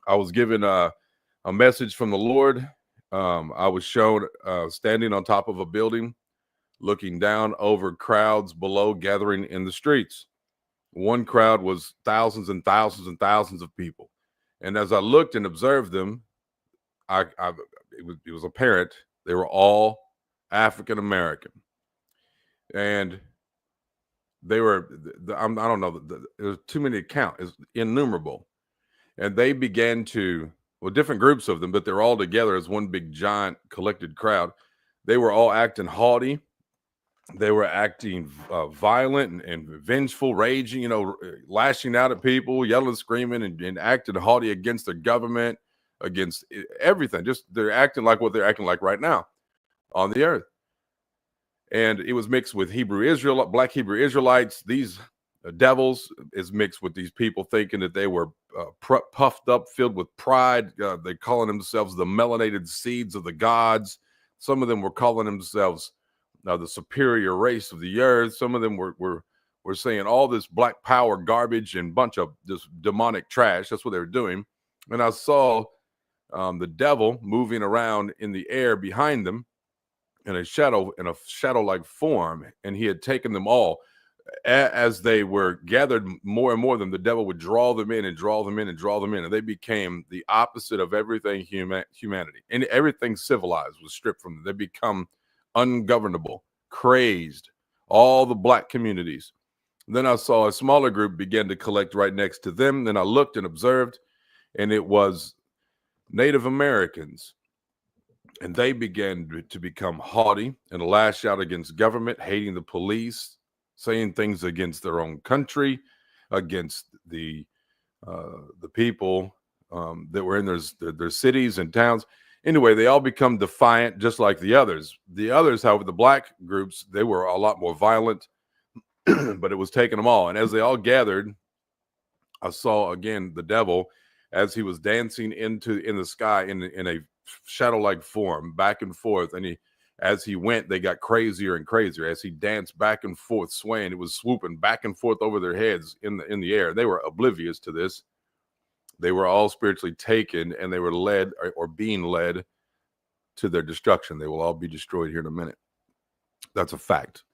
I was given a message from the Lord. I was shown standing on top of a building, looking down over crowds below gathering in the streets. One crowd was thousands and thousands and thousands of people. And as I looked and observed them, it was apparent they were all African American. And they were, I don't know, there's too many to count, it's innumerable. And they began to, well, different groups of them, but they're all together as one big giant collected crowd. They were all acting haughty. They were acting violent and vengeful, raging, lashing out at people, yelling, screaming, and acting haughty against the government, against everything. Just they're acting like what they're acting like right now on the earth. And it was mixed with black Hebrew Israelites. These devils is mixed with these people thinking that they were puffed up, filled with pride. They calling themselves the melanated seeds of the gods. Some of them were calling themselves the superior race of the earth. Some of them were saying all this black power garbage and bunch of this demonic trash. That's what they were doing. And I saw the devil moving around in the air behind them in a shadow-like form, and he had taken them all. As they were gathered more and more of them, the devil would draw them in and draw them in and draw them in, and they became the opposite of everything humanity. And everything civilized was stripped from them. They become ungovernable, crazed, all the black communities. Then I saw a smaller group begin to collect right next to them. Then I looked and observed, and it was Native Americans. And they began to become haughty and lash out against government, hating the police, saying things against their own country, against the people that were in their cities and towns. Anyway, they all become defiant, just like the others. The others, however, the black groups, they were a lot more violent, but it was taking them all. And as they all gathered, I saw again the devil as he was dancing in the sky in a shadow-like form, back and forth. And as he went, they got crazier and crazier. As he danced back and forth, swaying, it was swooping back and forth over their heads in the air. They were oblivious to this. They were all spiritually taken, and they were led or being led to their destruction. They will all be destroyed here in a minute. That's a fact.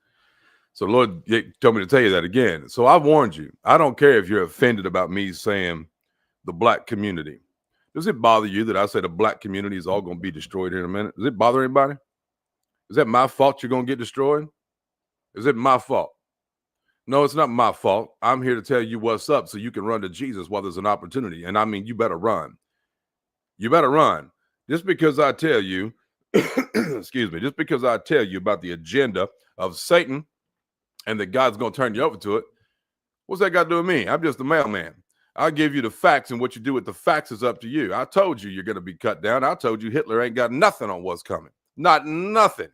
So the Lord told me to tell you that again. So I warned you. I don't care if you're offended about me saying the black community. Does it bother you that I say the black community is all going to be destroyed here in a minute? Does it bother anybody? Is that my fault you're going to get destroyed? Is it my fault? No, it's not my fault. I'm here to tell you what's up so you can run to Jesus while there's an opportunity. And I mean, you better run. You better run. Just because I tell you, excuse me, just because I tell you about the agenda of Satan and that God's going to turn you over to it, what's that got to do with me? I'm just the mailman. I'll give you the facts, and what you do with the facts is up to you. I told you you're going to be cut down. I told you Hitler ain't got nothing on what's coming. Not nothing.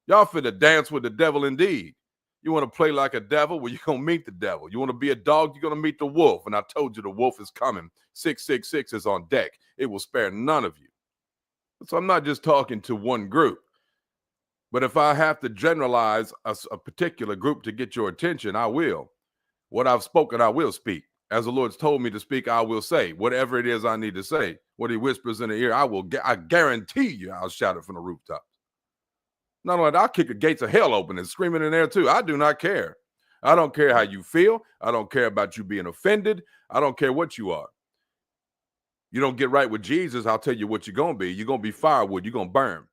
Y'all finna dance with the devil indeed. You want to play like a devil? Well, you're going to meet the devil. You want to be a dog? You're going to meet the wolf. And I told you the wolf is coming. 666 is on deck. It will spare none of you. So I'm not just talking to one group. But if I have to generalize a particular group to get your attention, I will. What I've spoken, I will speak. As the Lord's told me to speak, I will say. Whatever it is I need to say. What he whispers in the ear, I guarantee you I'll shout it from the rooftops. Not only that, I'll kick the gates of hell open and screaming in there too. I do not care. I don't care how you feel. I don't care about you being offended. I don't care what you are. You don't get right with Jesus, I'll tell you what you're going to be. You're going to be firewood. You're going to burn.